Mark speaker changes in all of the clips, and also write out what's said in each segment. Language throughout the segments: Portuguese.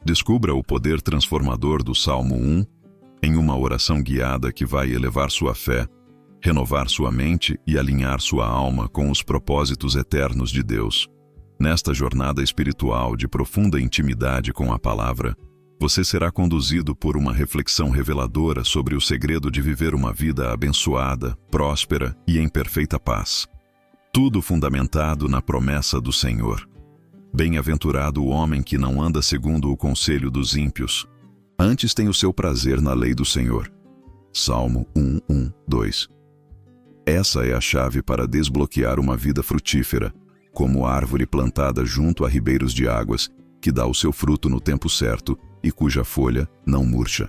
Speaker 1: Descubra o poder transformador do Salmo 1 em uma oração guiada que vai elevar sua fé, renovar sua mente e alinhar sua alma com os propósitos eternos de Deus. Nesta jornada espiritual de profunda intimidade com a palavra, você será conduzido por uma reflexão reveladora sobre o segredo de viver uma vida abençoada, próspera e em perfeita paz. Tudo fundamentado na promessa do Senhor. Bem-aventurado o homem que não anda segundo o conselho dos ímpios. Antes tem o seu prazer na lei do Senhor. Salmo 1:2. Essa é a chave para desbloquear uma vida frutífera, como árvore plantada junto a ribeiros de águas, que dá o seu fruto no tempo certo e cuja folha não murcha.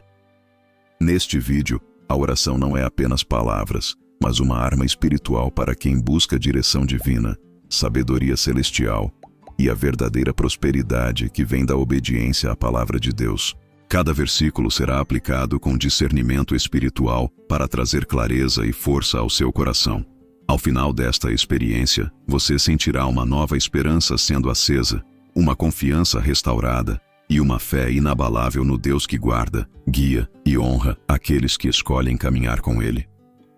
Speaker 1: Neste vídeo, a oração não é apenas palavras, mas uma arma espiritual para quem busca direção divina, sabedoria celestial e a verdadeira prosperidade que vem da obediência à palavra de Deus. Cada versículo será aplicado com discernimento espiritual para trazer clareza e força ao seu coração. Ao final desta experiência, você sentirá uma nova esperança sendo acesa, uma confiança restaurada e uma fé inabalável no Deus que guarda, guia e honra aqueles que escolhem caminhar com Ele.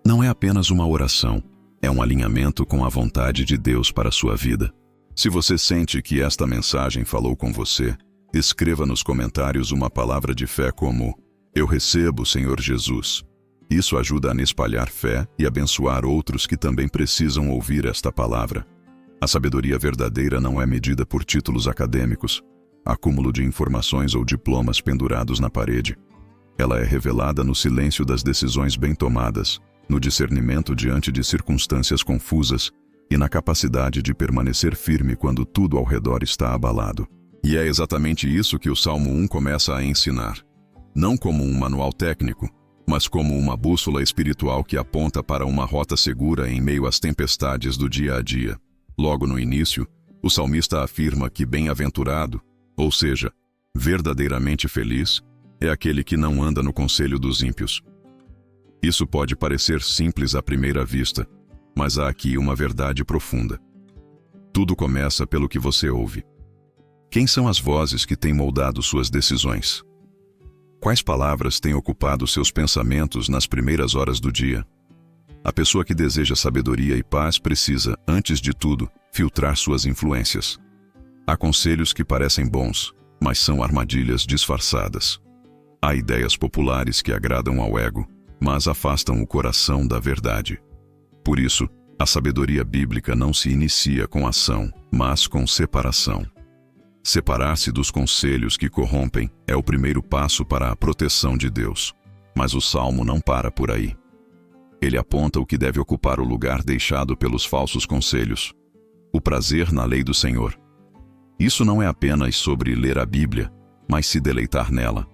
Speaker 1: Não é apenas uma oração, é um alinhamento com a vontade de Deus para a sua vida. Se você sente que esta mensagem falou com você, escreva nos comentários uma palavra de fé como: "Eu recebo, Senhor Jesus." Isso ajuda a espalhar fé e abençoar outros que também precisam ouvir esta palavra. A sabedoria verdadeira não é medida por títulos acadêmicos, acúmulo de informações ou diplomas pendurados na parede. Ela é revelada no silêncio das decisões bem tomadas, no discernimento diante de circunstâncias confusas e na capacidade de permanecer firme quando tudo ao redor está abalado. E é exatamente isso que o Salmo 1 começa a ensinar. Não como um manual técnico, mas como uma bússola espiritual que aponta para uma rota segura em meio às tempestades do dia a dia. Logo no início, o salmista afirma que bem-aventurado, ou seja, verdadeiramente feliz, é aquele que não anda no conselho dos ímpios. Isso pode parecer simples à primeira vista, mas há aqui uma verdade profunda. Tudo começa pelo que você ouve. Quem são as vozes que têm moldado suas decisões? Quais palavras têm ocupado seus pensamentos nas primeiras horas do dia? A pessoa que deseja sabedoria e paz precisa, antes de tudo, filtrar suas influências. Há conselhos que parecem bons, mas são armadilhas disfarçadas. Há ideias populares que agradam ao ego, mas afastam o coração da verdade. Por isso, a sabedoria bíblica não se inicia com ação, mas com separação. Separar-se dos conselhos que corrompem é o primeiro passo para a proteção de Deus. Mas o Salmo não para por aí. Ele aponta o que deve ocupar o lugar deixado pelos falsos conselhos: o prazer na lei do Senhor. Isso não é apenas sobre ler a Bíblia, mas se deleitar nela.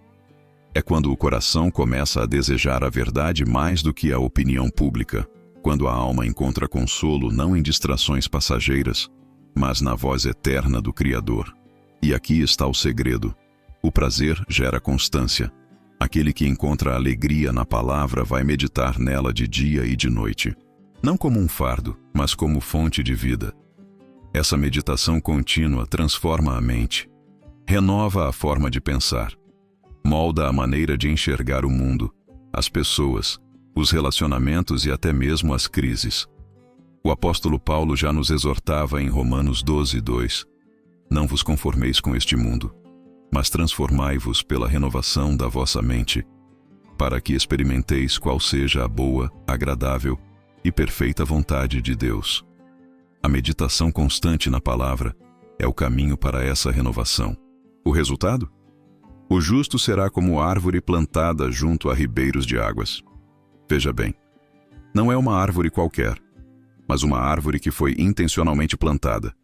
Speaker 1: É quando o coração começa a desejar a verdade mais do que a opinião pública, quando a alma encontra consolo não em distrações passageiras, mas na voz eterna do Criador. E aqui está o segredo. O prazer gera constância. Aquele que encontra alegria na palavra vai meditar nela de dia e de noite. Não como um fardo, mas como fonte de vida. Essa meditação contínua transforma a mente, renova a forma de pensar, molda a maneira de enxergar o mundo, as pessoas, os relacionamentos e até mesmo as crises. O apóstolo Paulo já nos exortava em Romanos 12:2: "Não vos conformeis com este mundo, mas transformai-vos pela renovação da vossa mente, para que experimenteis qual seja a boa, agradável e perfeita vontade de Deus." A meditação constante na palavra é o caminho para essa renovação. O resultado? O justo será como árvore plantada junto a ribeiros de águas. Veja bem, não é uma árvore qualquer, mas uma árvore que foi intencionalmente plantada.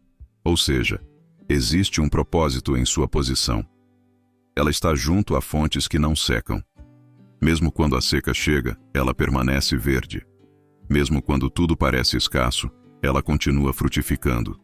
Speaker 1: Ou seja, existe um propósito em sua posição. Ela está junto a fontes que não secam. Mesmo quando a seca chega, ela permanece verde. Mesmo quando tudo parece escasso, ela continua frutificando,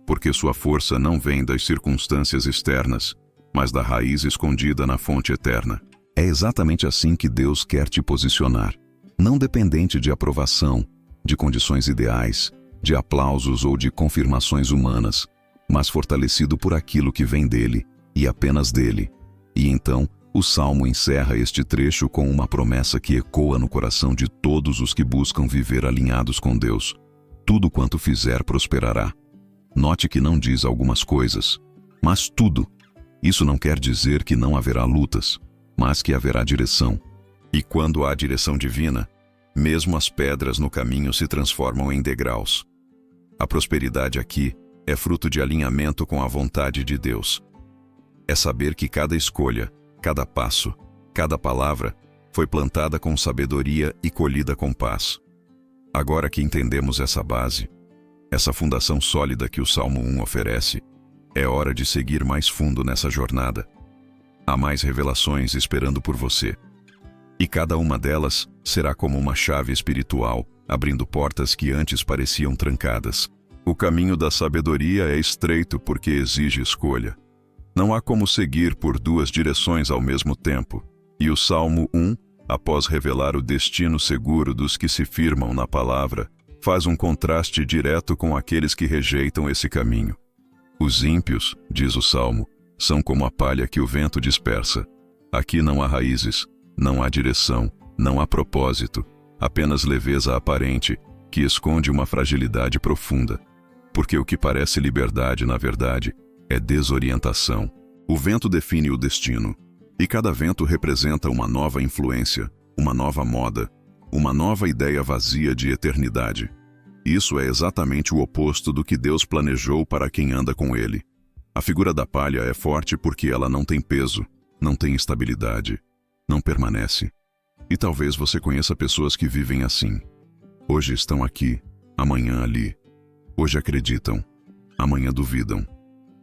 Speaker 1: porque sua força não vem das circunstâncias externas, mas da raiz escondida na fonte eterna. É exatamente assim que Deus quer te posicionar, não dependente de aprovação, de condições ideais, de aplausos ou de confirmações humanas, mas fortalecido por aquilo que vem dele, e apenas dele, E então, o Salmo encerra este trecho com uma promessa que ecoa no coração de todos os que buscam viver alinhados com Deus. Tudo quanto fizer prosperará. Note que não diz algumas coisas, mas tudo. Isso não quer dizer que não haverá lutas, mas que haverá direção. E quando há direção divina, mesmo as pedras no caminho se transformam em degraus. A prosperidade aqui é fruto de alinhamento com a vontade de Deus. É saber que cada escolha, cada passo, cada palavra foi plantada com sabedoria e colhida com paz. Agora que entendemos essa base, essa fundação sólida que o Salmo 1 oferece, é hora de seguir mais fundo nessa jornada. Há mais revelações esperando por você. E cada uma delas será como uma chave espiritual, abrindo portas que antes pareciam trancadas. O caminho da sabedoria é estreito porque exige escolha. Não há como seguir por duas direções ao mesmo tempo. E o Salmo 1, após revelar o destino seguro dos que se firmam na palavra, faz um contraste direto com aqueles que rejeitam esse caminho. Os ímpios, diz o Salmo, são como a palha que o vento dispersa. Aqui não há raízes, não há direção, não há propósito, apenas leveza aparente, que esconde uma fragilidade profunda. Porque o que parece liberdade, na verdade, é desorientação. O vento define o destino, e cada vento representa uma nova influência, uma nova moda, uma nova ideia vazia de eternidade. Isso é exatamente o oposto do que Deus planejou para quem anda com Ele. A figura da palha é forte porque ela não tem peso, não tem estabilidade, não permanece. E talvez você conheça pessoas que vivem assim. Hoje estão aqui, amanhã ali. Hoje acreditam, amanhã duvidam.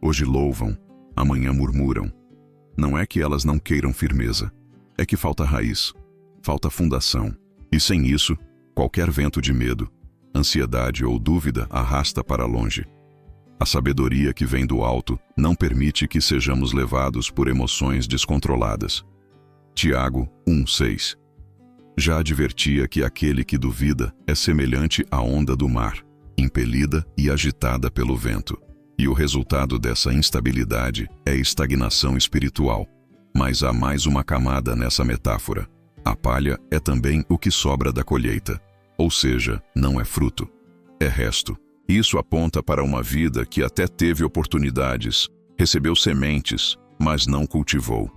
Speaker 1: Hoje louvam, amanhã murmuram. Não é que elas não queiram firmeza, é que falta raiz, falta fundação. E sem isso, qualquer vento de medo, ansiedade ou dúvida arrasta para longe. A sabedoria que vem do alto não permite que sejamos levados por emoções descontroladas. Tiago 1:6. Já advertia que aquele que duvida é semelhante à onda do mar, impelida e agitada pelo vento. E o resultado dessa instabilidade é estagnação espiritual. Mas há mais uma camada nessa metáfora. A palha é também o que sobra da colheita. Ou seja, não é fruto, é resto. Isso aponta para uma vida que até teve oportunidades, recebeu sementes, mas não cultivou.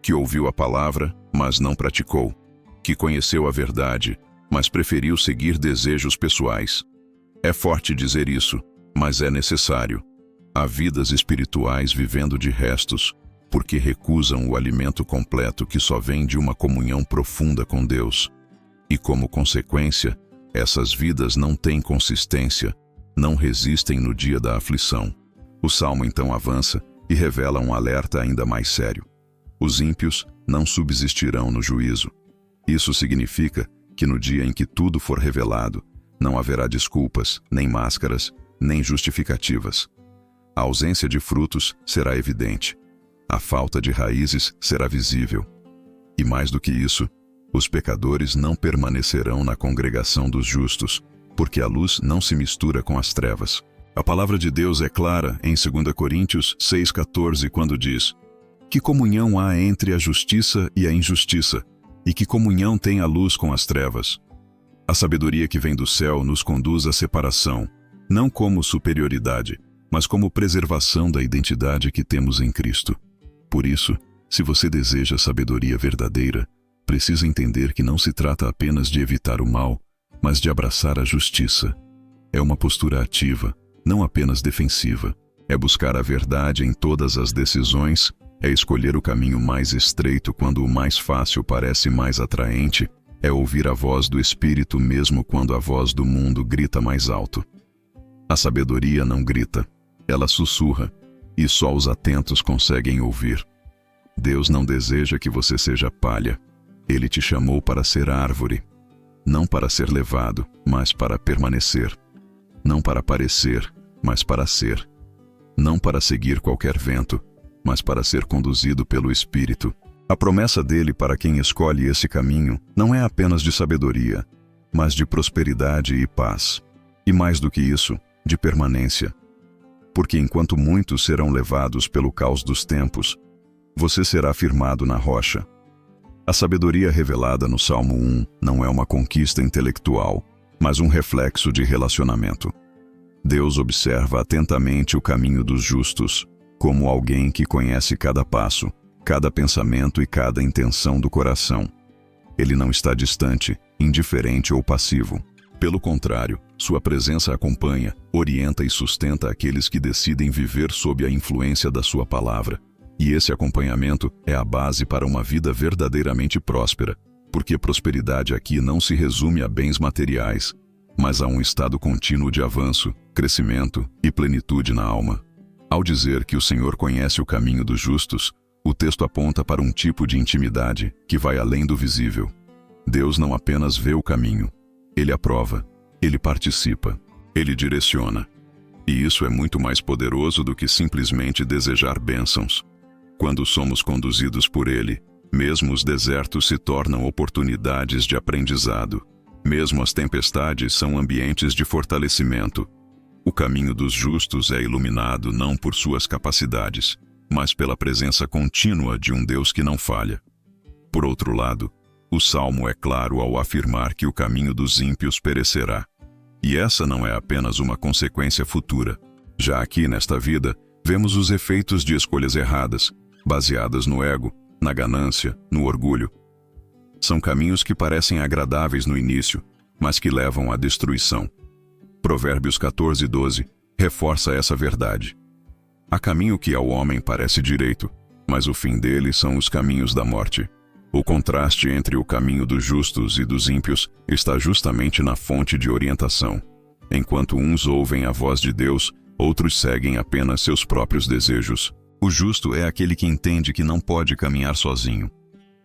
Speaker 1: Que ouviu a palavra, mas não praticou. Que conheceu a verdade, mas preferiu seguir desejos pessoais. É forte dizer isso, mas é necessário. Há vidas espirituais vivendo de restos, porque recusam o alimento completo que só vem de uma comunhão profunda com Deus. E como consequência, essas vidas não têm consistência, não resistem no dia da aflição. O Salmo então avança e revela um alerta ainda mais sério. Os ímpios não subsistirão no juízo. Isso significa que no dia em que tudo for revelado, não haverá desculpas, nem máscaras, nem justificativas. A ausência de frutos será evidente. A falta de raízes será visível. E mais do que isso, os pecadores não permanecerão na congregação dos justos, porque a luz não se mistura com as trevas. A palavra de Deus é clara em 2 Coríntios 6,14, quando diz: que comunhão há entre a justiça e a injustiça, e que comunhão tem a luz com as trevas? A sabedoria que vem do céu nos conduz à separação, não como superioridade, mas como preservação da identidade que temos em Cristo. Por isso, se você deseja sabedoria verdadeira, precisa entender que não se trata apenas de evitar o mal, mas de abraçar a justiça. É uma postura ativa, não apenas defensiva. É buscar a verdade em todas as decisões, é escolher o caminho mais estreito quando o mais fácil parece mais atraente, é ouvir a voz do Espírito mesmo quando a voz do mundo grita mais alto. A sabedoria não grita, ela sussurra, e só os atentos conseguem ouvir. Deus não deseja que você seja palha. Ele te chamou para ser árvore, não para ser levado, mas para permanecer. Não para parecer, mas para ser. Não para seguir qualquer vento, mas para ser conduzido pelo Espírito. A promessa dele para quem escolhe esse caminho não é apenas de sabedoria, mas de prosperidade e paz. E mais do que isso, de permanência. Porque enquanto muitos serão levados pelo caos dos tempos, você será firmado na rocha. A sabedoria revelada no Salmo 1 não é uma conquista intelectual, mas um reflexo de relacionamento. Deus observa atentamente o caminho dos justos, como alguém que conhece cada passo, cada pensamento e cada intenção do coração. Ele não está distante, indiferente ou passivo. Pelo contrário, sua presença acompanha, orienta e sustenta aqueles que decidem viver sob a influência da sua palavra. E esse acompanhamento é a base para uma vida verdadeiramente próspera, porque prosperidade aqui não se resume a bens materiais, mas a um estado contínuo de avanço, crescimento e plenitude na alma. Ao dizer que o Senhor conhece o caminho dos justos, o texto aponta para um tipo de intimidade que vai além do visível. Deus não apenas vê o caminho, Ele aprova, Ele participa, Ele direciona. E isso é muito mais poderoso do que simplesmente desejar bênçãos. Quando somos conduzidos por Ele, mesmo os desertos se tornam oportunidades de aprendizado. Mesmo as tempestades são ambientes de fortalecimento. O caminho dos justos é iluminado não por suas capacidades, mas pela presença contínua de um Deus que não falha. Por outro lado, o Salmo é claro ao afirmar que o caminho dos ímpios perecerá. E essa não é apenas uma consequência futura. Já aqui nesta vida, vemos os efeitos de escolhas erradas, baseadas no ego, na ganância, no orgulho. São caminhos que parecem agradáveis no início, mas que levam à destruição. Provérbios 14:12 reforça essa verdade. Há caminho que ao homem parece direito, mas o fim dele são os caminhos da morte. O contraste entre o caminho dos justos e dos ímpios está justamente na fonte de orientação. Enquanto uns ouvem a voz de Deus, outros seguem apenas seus próprios desejos. O justo é aquele que entende que não pode caminhar sozinho,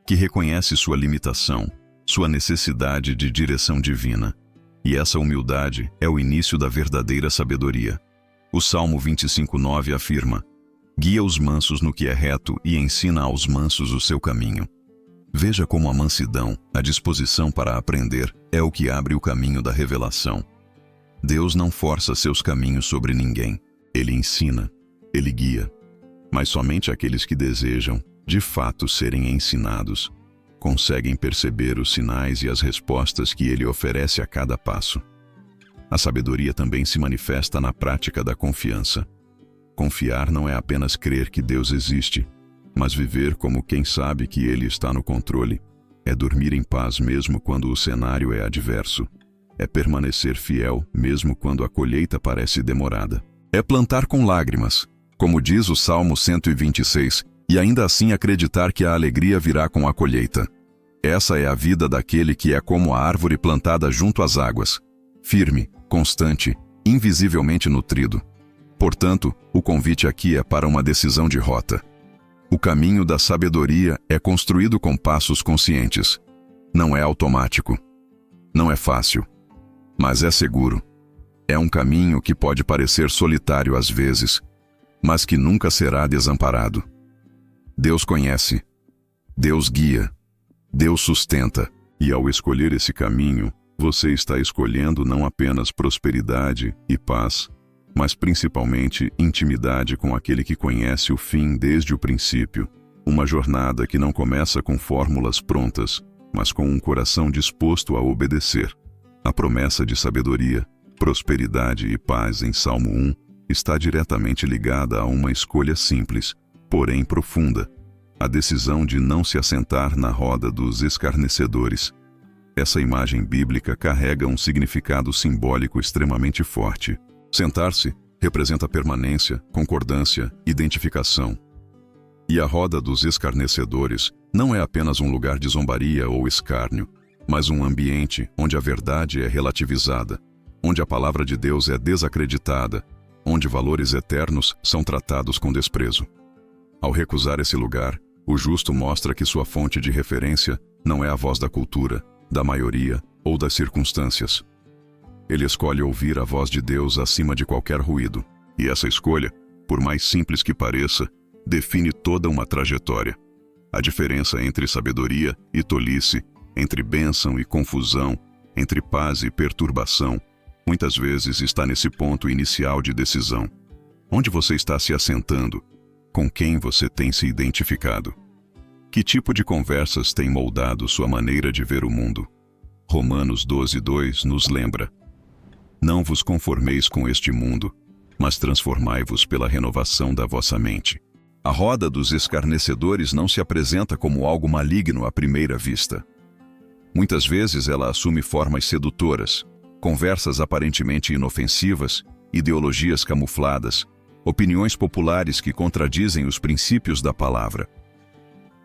Speaker 1: que reconhece sua limitação, sua necessidade de direção divina. E essa humildade é o início da verdadeira sabedoria. O Salmo 25:9 afirma: guia os mansos no que é reto e ensina aos mansos o seu caminho. Veja como a mansidão, a disposição para aprender, é o que abre o caminho da revelação. Deus não força seus caminhos sobre ninguém. Ele ensina, Ele guia. Mas somente aqueles que desejam, de fato, serem ensinados, conseguem perceber os sinais e as respostas que Ele oferece a cada passo. A sabedoria também se manifesta na prática da confiança. Confiar não é apenas crer que Deus existe, mas viver como quem sabe que Ele está no controle. É dormir em paz mesmo quando o cenário é adverso. É permanecer fiel mesmo quando a colheita parece demorada. É plantar com lágrimas, como diz o Salmo 126, e ainda assim acreditar que a alegria virá com a colheita. Essa é a vida daquele que é como a árvore plantada junto às águas, firme, constante, invisivelmente nutrido. Portanto, o convite aqui é para uma decisão de rota. O caminho da sabedoria é construído com passos conscientes. Não é automático. Não é fácil. Mas é seguro. É um caminho que pode parecer solitário às vezes, mas que nunca será desamparado. Deus conhece. Deus guia. Deus sustenta. E ao escolher esse caminho, você está escolhendo não apenas prosperidade e paz, mas principalmente intimidade com aquele que conhece o fim desde o princípio. Uma jornada que não começa com fórmulas prontas, mas com um coração disposto a obedecer. A promessa de sabedoria, prosperidade e paz em Salmo 1 está diretamente ligada a uma escolha simples, porém profunda: a decisão de não se assentar na roda dos escarnecedores. Essa imagem bíblica carrega um significado simbólico extremamente forte. Sentar-se representa permanência, concordância, identificação. E a roda dos escarnecedores não é apenas um lugar de zombaria ou escárnio, mas um ambiente onde a verdade é relativizada, onde a palavra de Deus é desacreditada, onde valores eternos são tratados com desprezo. Ao recusar esse lugar, o justo mostra que sua fonte de referência não é a voz da cultura, da maioria ou das circunstâncias. Ele escolhe ouvir a voz de Deus acima de qualquer ruído, e essa escolha, por mais simples que pareça, define toda uma trajetória. A diferença entre sabedoria e tolice, entre bênção e confusão, entre paz e perturbação, muitas vezes está nesse ponto inicial de decisão. Onde você está se assentando? Com quem você tem se identificado? Que tipo de conversas tem moldado sua maneira de ver o mundo? Romanos 12:2 nos lembra: Não vos conformeis com este mundo, mas transformai-vos pela renovação da vossa mente. A roda dos escarnecedores não se apresenta como algo maligno à primeira vista. Muitas vezes ela assume formas sedutoras, conversas aparentemente inofensivas, ideologias camufladas, opiniões populares que contradizem os princípios da palavra.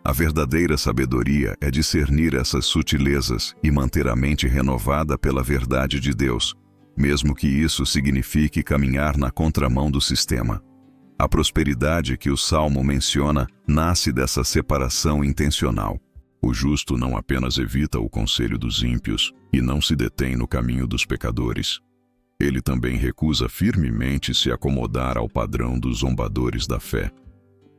Speaker 1: A verdadeira sabedoria é discernir essas sutilezas e manter a mente renovada pela verdade de Deus, mesmo que isso signifique caminhar na contramão do sistema. A prosperidade que o Salmo menciona nasce dessa separação intencional. O justo não apenas evita o conselho dos ímpios e não se detém no caminho dos pecadores. Ele também recusa firmemente se acomodar ao padrão dos zombadores da fé.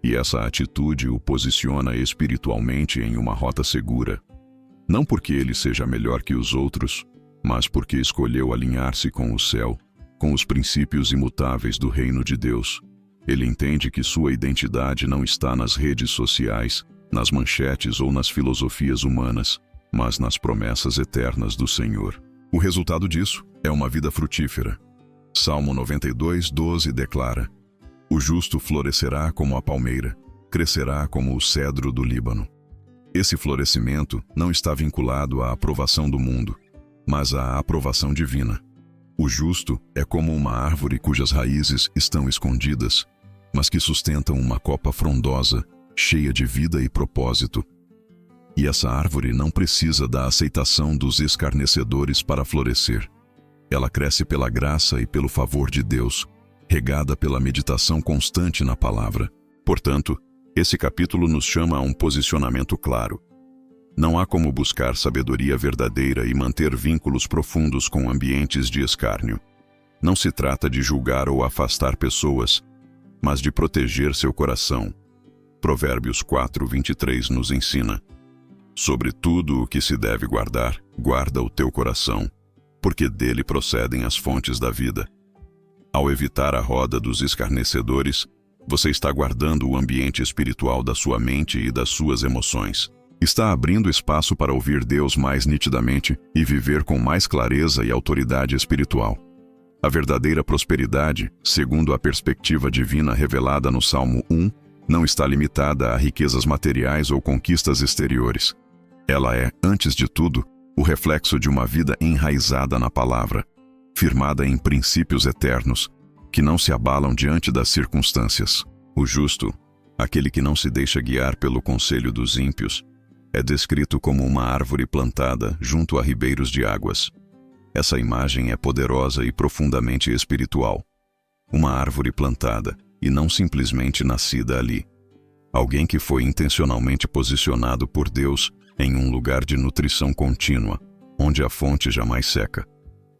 Speaker 1: E essa atitude o posiciona espiritualmente em uma rota segura. Não porque ele seja melhor que os outros, mas porque escolheu alinhar-se com o céu, com os princípios imutáveis do reino de Deus. Ele entende que sua identidade não está nas redes sociais, nas manchetes ou nas filosofias humanas, mas nas promessas eternas do Senhor. O resultado disso é uma vida frutífera. Salmo 92:12 declara: O justo florescerá como a palmeira, crescerá como o cedro do Líbano. Esse florescimento não está vinculado à aprovação do mundo, mas à aprovação divina. O justo é como uma árvore cujas raízes estão escondidas, mas que sustentam uma copa frondosa, cheia de vida e propósito. E essa árvore não precisa da aceitação dos escarnecedores para florescer. Ela cresce pela graça e pelo favor de Deus, regada pela meditação constante na palavra. Portanto, esse capítulo nos chama a um posicionamento claro. Não há como buscar sabedoria verdadeira e manter vínculos profundos com ambientes de escárnio. Não se trata de julgar ou afastar pessoas, mas de proteger seu coração. Provérbios 4:23 nos ensina: Sobre tudo o que se deve guardar, guarda o teu coração, porque dele procedem as fontes da vida. Ao evitar a roda dos escarnecedores, você está guardando o ambiente espiritual da sua mente e das suas emoções. Está abrindo espaço para ouvir Deus mais nitidamente e viver com mais clareza e autoridade espiritual. A verdadeira prosperidade, segundo a perspectiva divina revelada no Salmo 1, não está limitada a riquezas materiais ou conquistas exteriores. Ela é, antes de tudo, o reflexo de uma vida enraizada na palavra, firmada em princípios eternos, que não se abalam diante das circunstâncias. O justo, aquele que não se deixa guiar pelo conselho dos ímpios, é descrito como uma árvore plantada junto a ribeiros de águas. Essa imagem é poderosa e profundamente espiritual. Uma árvore plantada e não simplesmente nascida ali. Alguém que foi intencionalmente posicionado por Deus em um lugar de nutrição contínua, onde a fonte jamais seca.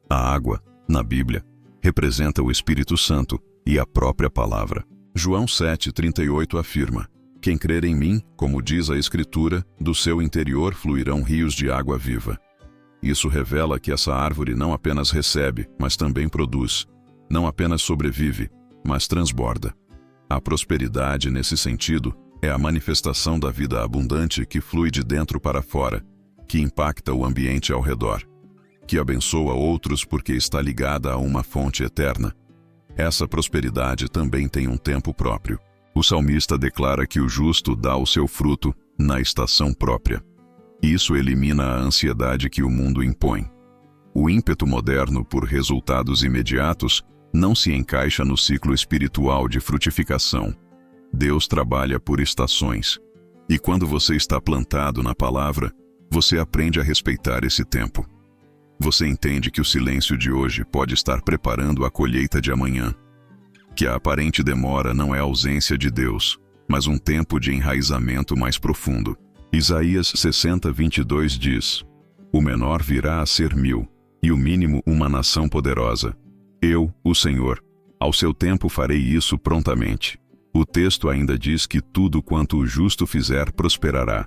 Speaker 1: A água, na Bíblia, representa o Espírito Santo e a própria palavra. João 7:38 afirma: Quem crer em mim, como diz a Escritura, do seu interior fluirão rios de água viva. Isso revela que essa árvore não apenas recebe, mas também produz. Não apenas sobrevive, mas transborda. A prosperidade, nesse sentido, é a manifestação da vida abundante que flui de dentro para fora, que impacta o ambiente ao redor, que abençoa outros porque está ligada a uma fonte eterna. Essa prosperidade também tem um tempo próprio. O salmista declara que o justo dá o seu fruto na estação própria. Isso elimina a ansiedade que o mundo impõe. O ímpeto moderno por resultados imediatos não se encaixa no ciclo espiritual de frutificação. Deus trabalha por estações. E quando você está plantado na palavra, você aprende a respeitar esse tempo. Você entende que o silêncio de hoje pode estar preparando a colheita de amanhã. Que a aparente demora não é ausência de Deus, mas um tempo de enraizamento mais profundo. Isaías 60:22 diz: O menor virá a ser 1000, e o mínimo uma nação poderosa. Eu, o Senhor, ao seu tempo farei isso prontamente. O texto ainda diz que tudo quanto o justo fizer prosperará.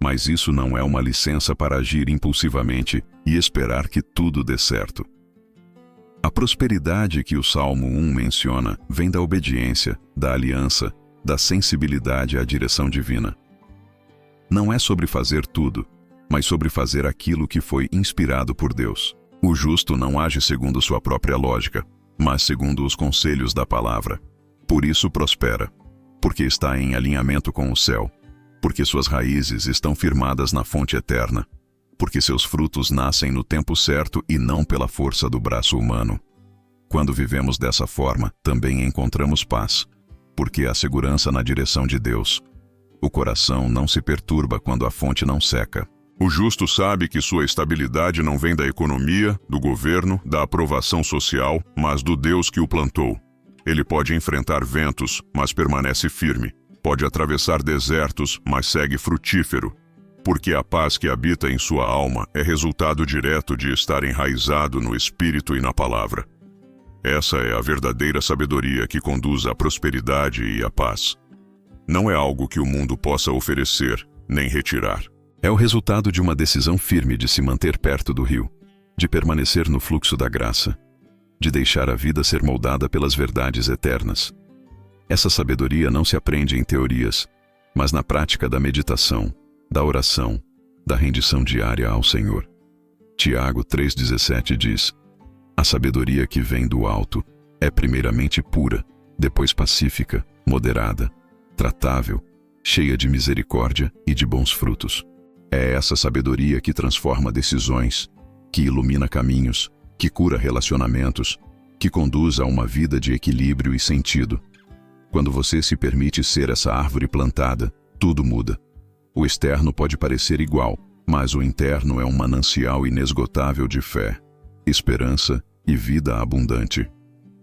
Speaker 1: Mas isso não é uma licença para agir impulsivamente e esperar que tudo dê certo. A prosperidade que o Salmo 1 menciona vem da obediência, da aliança da sensibilidade à direção divina. Não é sobre fazer tudo, mas sobre fazer aquilo que foi inspirado por Deus. O justo não age segundo sua própria lógica, mas segundo os conselhos da palavra. Por isso prospera, porque está em alinhamento com o céu, porque suas raízes estão firmadas na fonte eterna, porque seus frutos nascem no tempo certo e não pela força do braço humano. Quando vivemos dessa forma, também encontramos paz, porque há segurança na direção de Deus. O coração não se perturba quando a fonte não seca.
Speaker 2: O justo sabe que sua estabilidade não vem da economia, do governo, da aprovação social, mas do Deus que o plantou. Ele pode enfrentar ventos, mas permanece firme. Pode atravessar desertos, mas segue frutífero. Porque a paz que habita em sua alma é resultado direto de estar enraizado no Espírito e na Palavra. Essa é a verdadeira sabedoria que conduz à prosperidade e à paz. Não é algo que o mundo possa oferecer, nem retirar.
Speaker 1: É o resultado de uma decisão firme de se manter perto do rio, de permanecer no fluxo da graça, de deixar a vida ser moldada pelas verdades eternas. Essa sabedoria não se aprende em teorias, mas na prática da meditação, da oração, da rendição diária ao Senhor. Tiago 3,17 diz: a sabedoria que vem do alto é primeiramente pura, depois pacífica, moderada, tratável, cheia de misericórdia e de bons frutos. É essa sabedoria que transforma decisões, que ilumina caminhos, que cura relacionamentos, que conduz a uma vida de equilíbrio e sentido. Quando você se permite ser essa árvore plantada, tudo muda. O externo pode parecer igual, mas o interno é um manancial inesgotável de fé, esperança e vida abundante.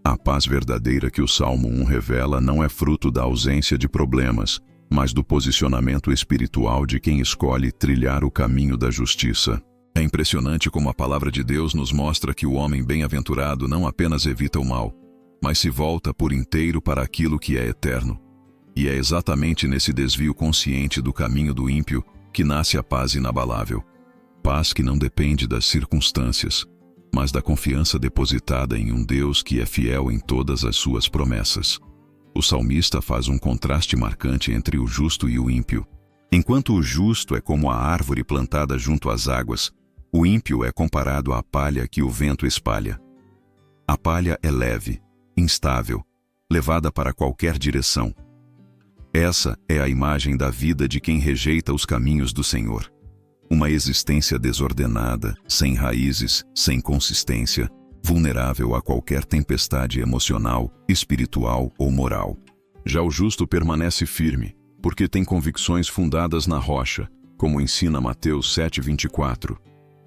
Speaker 1: A paz verdadeira que o Salmo 1 revela não é fruto da ausência de problemas, mas do posicionamento espiritual de quem escolhe trilhar o caminho da justiça. É impressionante como a palavra de Deus nos mostra que o homem bem-aventurado não apenas evita o mal, mas se volta por inteiro para aquilo que é eterno. E é exatamente nesse desvio consciente do caminho do ímpio que nasce a paz inabalável. Paz que não depende das circunstâncias, mas da confiança depositada em um Deus que é fiel em todas as suas promessas. O salmista faz um contraste marcante entre o justo e o ímpio. Enquanto o justo é como a árvore plantada junto às águas, o ímpio é comparado à palha que o vento espalha. A palha é leve, instável, levada para qualquer direção. Essa é a imagem da vida de quem rejeita os caminhos do Senhor. Uma existência desordenada, sem raízes, sem consistência, vulnerável a qualquer tempestade emocional, espiritual ou moral. Já o justo permanece firme, porque tem convicções fundadas na rocha, como ensina Mateus 7,24.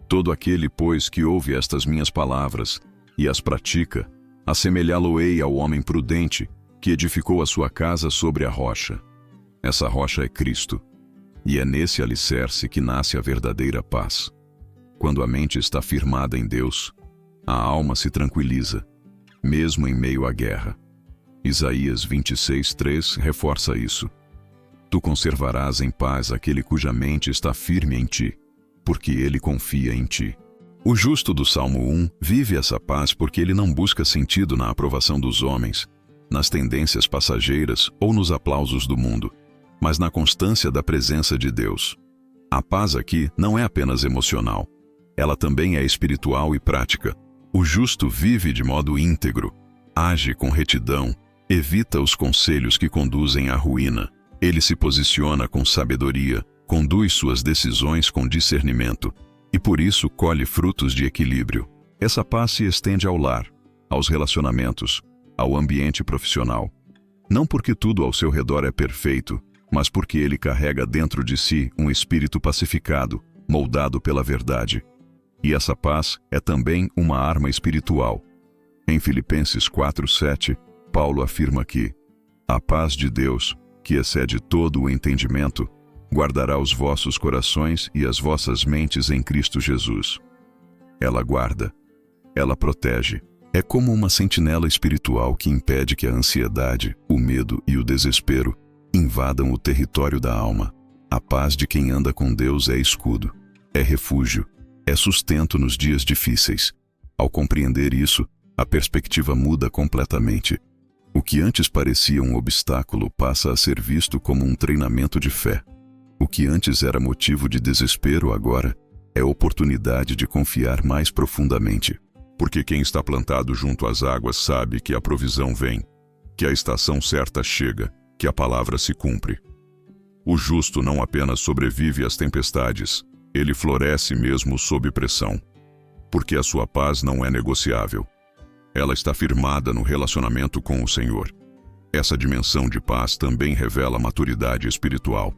Speaker 1: Todo aquele, pois, que ouve estas minhas palavras e as pratica, assemelhá-lo-ei ao homem prudente que edificou a sua casa sobre a rocha. Essa rocha é Cristo, e é nesse alicerce que nasce a verdadeira paz. Quando a mente está firmada em Deus, a alma se tranquiliza, mesmo em meio à guerra. Isaías 26:3 reforça isso. Tu conservarás em paz aquele cuja mente está firme em ti, porque ele confia em ti. O justo do Salmo 1 vive essa paz porque ele não busca sentido na aprovação dos homens, nas tendências passageiras ou nos aplausos do mundo, mas na constância da presença de Deus. A paz aqui não é apenas emocional, ela também é espiritual e prática. O justo vive de modo íntegro, age com retidão, evita os conselhos que conduzem à ruína. Ele se posiciona com sabedoria, conduz suas decisões com discernimento, e por isso colhe frutos de equilíbrio. Essa paz se estende ao lar, aos relacionamentos, ao ambiente profissional. Não porque tudo ao seu redor é perfeito, mas porque ele carrega dentro de si um espírito pacificado, moldado pela verdade. E essa paz é também uma arma espiritual. Em Filipenses 4:7, Paulo afirma que a paz de Deus, que excede todo o entendimento, guardará os vossos corações e as vossas mentes em Cristo Jesus. Ela guarda, ela protege. É como uma sentinela espiritual que impede que a ansiedade, o medo e o desespero invadam o território da alma. A paz de quem anda com Deus é escudo, é refúgio, é sustento nos dias difíceis. Ao compreender isso, a perspectiva muda completamente. O que antes parecia um obstáculo passa a ser visto como um treinamento de fé. O que antes era motivo de desespero agora é oportunidade de confiar mais profundamente.
Speaker 2: Porque quem está plantado junto às águas sabe que a provisão vem, que a estação certa chega, que a palavra se cumpre. O justo não apenas sobrevive às tempestades, ele floresce mesmo sob pressão. Porque a sua paz não é negociável. Ela está firmada no relacionamento com o Senhor. Essa dimensão de paz também revela maturidade espiritual.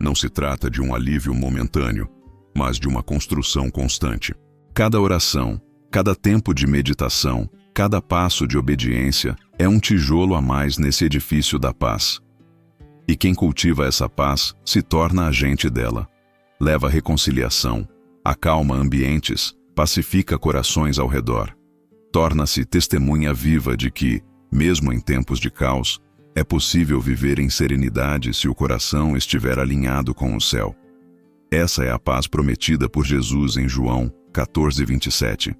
Speaker 2: Não se trata de um alívio momentâneo, mas de uma construção constante.
Speaker 1: Cada oração, cada tempo de meditação, cada passo de obediência é um tijolo a mais nesse edifício da paz. E quem cultiva essa paz se torna agente dela. Leva reconciliação, acalma ambientes, pacifica corações ao redor. Torna-se testemunha viva de que, mesmo em tempos de caos, é possível viver em serenidade se o coração estiver alinhado com o céu. Essa é a paz prometida por Jesus em João 14:27.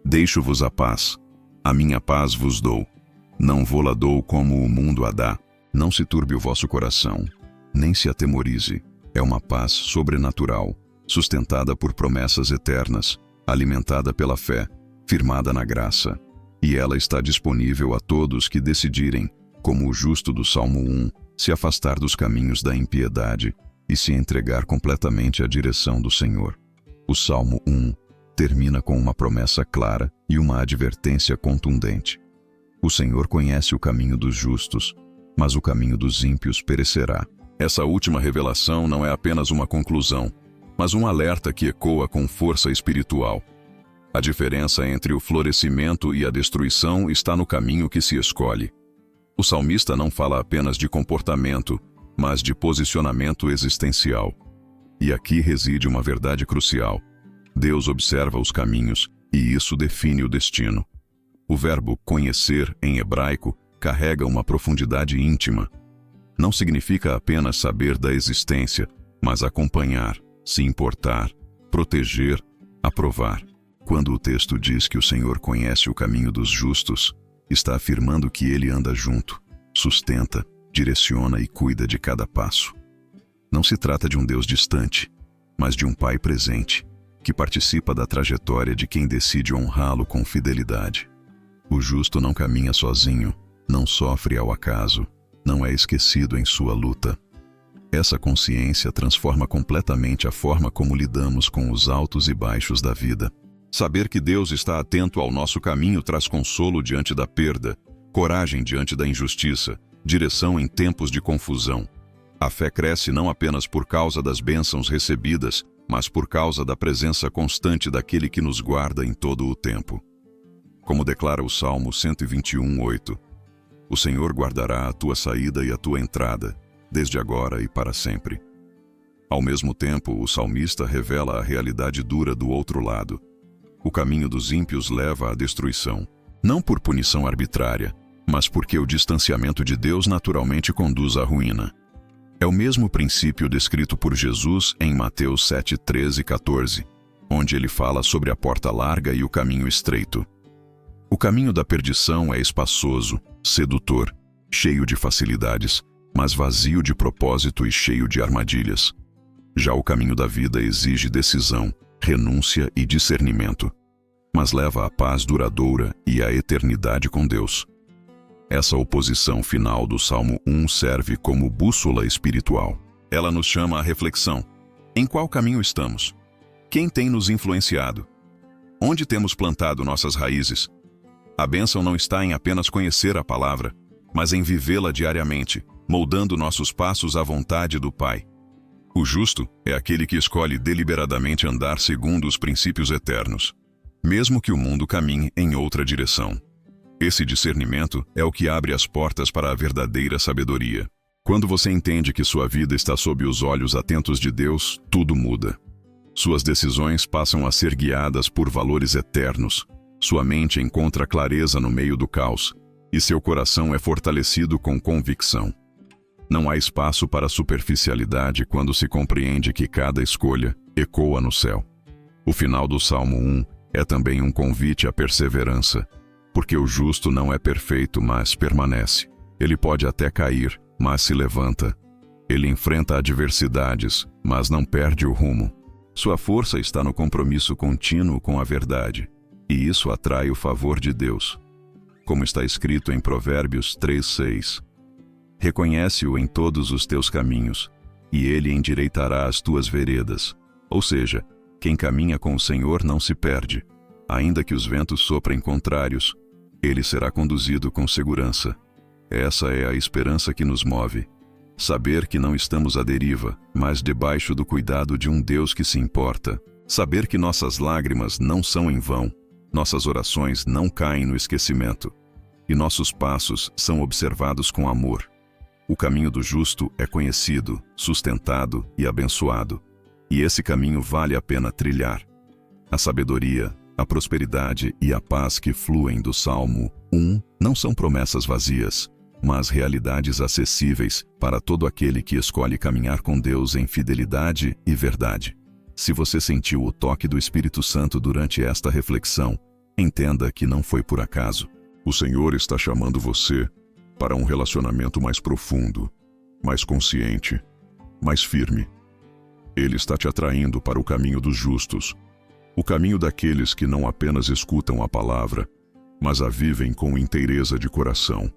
Speaker 1: Deixo-vos a paz. A minha paz vos dou. Não vou-la dou como o mundo a dá. Não se turbe o vosso coração, nem se atemorize. É uma paz sobrenatural, sustentada por promessas eternas, alimentada pela fé, firmada na graça. E ela está disponível a todos que decidirem, como o justo do Salmo 1, se afastar dos caminhos da impiedade e se entregar completamente à direção do Senhor. O Salmo 1 termina com uma promessa clara e uma advertência contundente. O Senhor conhece o caminho dos justos, mas o caminho dos ímpios perecerá.
Speaker 2: Essa última revelação não é apenas uma conclusão, mas um alerta que ecoa com força espiritual. A diferença entre o florescimento e a destruição está no caminho que se escolhe. O salmista não fala apenas de comportamento, mas de posicionamento existencial. E aqui reside uma verdade crucial. Deus observa os caminhos, e isso define o destino. O verbo conhecer, em hebraico, carrega uma profundidade íntima. Não significa apenas saber da existência, mas acompanhar, se importar, proteger, aprovar. Quando o texto diz que o Senhor conhece o caminho dos justos, está afirmando que Ele anda junto, sustenta, direciona e cuida de cada passo. Não se trata de um Deus distante, mas de um Pai presente, que participa da trajetória de quem decide honrá-lo com fidelidade. O justo não caminha sozinho, não sofre ao acaso, não é esquecido em sua luta. Essa consciência transforma completamente a forma como lidamos com os altos e baixos da vida. Saber que Deus está atento ao nosso caminho traz consolo diante da perda, coragem diante da injustiça, direção em tempos de confusão. A fé cresce não apenas por causa das bênçãos recebidas, mas por causa da presença constante daquele que nos guarda em todo o tempo. Como declara o Salmo 121:8, o Senhor guardará a tua saída e a tua entrada, desde agora e para sempre. Ao mesmo tempo, o salmista revela a realidade dura do outro lado. O caminho dos ímpios leva à destruição, não por punição arbitrária, mas porque o distanciamento de Deus naturalmente conduz à ruína. É o mesmo princípio descrito por Jesus em Mateus 7:13-14, onde ele fala sobre a porta larga e o caminho estreito. O caminho da perdição é espaçoso, sedutor, cheio de facilidades, mas vazio de propósito e cheio de armadilhas. Já o caminho da vida exige decisão, renúncia e discernimento, mas leva à paz duradoura e à eternidade com Deus. Essa oposição final do Salmo 1 serve como bússola espiritual. Ela nos chama à reflexão. Em qual caminho estamos? Quem tem nos influenciado? Onde temos plantado nossas raízes? A bênção não está em apenas conhecer a palavra, mas em vivê-la diariamente, moldando nossos passos à vontade do Pai. O justo é aquele que escolhe deliberadamente andar segundo os princípios eternos, mesmo que o mundo caminhe em outra direção. Esse discernimento é o que abre as portas para a verdadeira sabedoria. Quando você entende que sua vida está sob os olhos atentos de Deus, tudo muda. Suas decisões passam a ser guiadas por valores eternos. Sua mente encontra clareza no meio do caos, e seu coração é fortalecido com convicção. Não há espaço para superficialidade quando se compreende que cada escolha ecoa no céu. O final do Salmo 1 é também um convite à perseverança.
Speaker 1: Porque o justo não é perfeito, mas permanece. Ele pode até cair, mas se levanta. Ele enfrenta adversidades, mas não perde o rumo. Sua força está no compromisso contínuo com a verdade, e isso atrai o favor de Deus. Como está escrito em Provérbios 3:6. Reconhece-o em todos os teus caminhos, e ele endireitará as tuas veredas. Ou seja, quem caminha com o Senhor não se perde. Ainda que os ventos soprem contrários, ele será conduzido com segurança. Essa é a esperança que nos move. Saber que não estamos à deriva, mas debaixo do cuidado de um Deus que se importa. Saber que nossas lágrimas não são em vão, nossas orações não caem no esquecimento, e nossos passos são observados com amor. O caminho do justo é conhecido, sustentado e abençoado, e esse caminho vale a pena trilhar. A sabedoria, a prosperidade e a paz que fluem do Salmo 1 não são promessas vazias, mas realidades acessíveis para todo aquele que escolhe caminhar com Deus em fidelidade e verdade. Se você sentiu o toque do Espírito Santo durante esta reflexão, entenda que não foi por acaso.
Speaker 2: O Senhor está chamando você para um relacionamento mais profundo, mais consciente, mais firme. Ele está te atraindo para o caminho dos justos, o caminho daqueles que não apenas escutam a palavra, mas a vivem com inteireza de coração.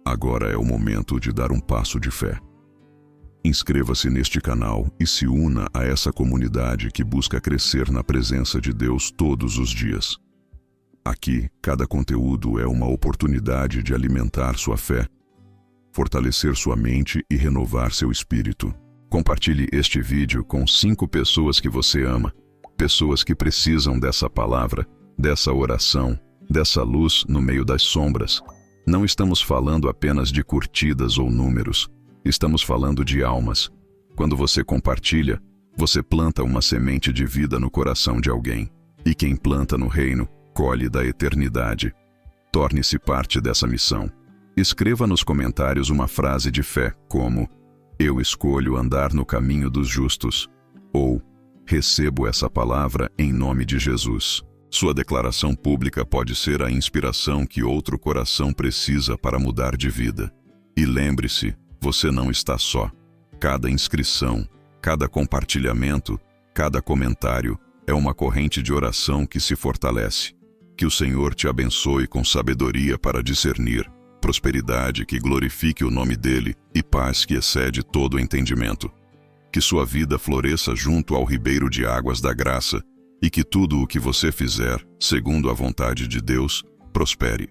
Speaker 2: Agora é o momento de dar um passo de fé. Inscreva-se neste canal e se una a essa comunidade que busca crescer na presença de Deus todos os dias. Aqui, cada conteúdo é uma oportunidade de alimentar sua fé, fortalecer sua mente e renovar seu espírito. Compartilhe este vídeo com 5 pessoas que você ama, pessoas que precisam dessa palavra, dessa oração, dessa luz no meio das sombras. Não estamos falando apenas de curtidas ou números, estamos falando de almas. Quando você compartilha, você planta uma semente de vida no coração de alguém, e quem planta no reino, colhe da eternidade. Torne-se parte dessa missão. Escreva nos comentários uma frase de fé, como: "Eu escolho andar no caminho dos justos", ou "Recebo essa palavra em nome de Jesus". Sua declaração pública pode ser a inspiração que outro coração precisa para mudar de vida. E lembre-se, você não está só. Cada inscrição, cada compartilhamento, cada comentário é uma corrente de oração que se fortalece. Que o Senhor te abençoe com sabedoria para discernir, prosperidade que glorifique o nome dele e paz que excede todo entendimento. Que sua vida floresça junto ao ribeiro de águas da graça e que tudo o que você fizer, segundo a vontade de Deus, prospere.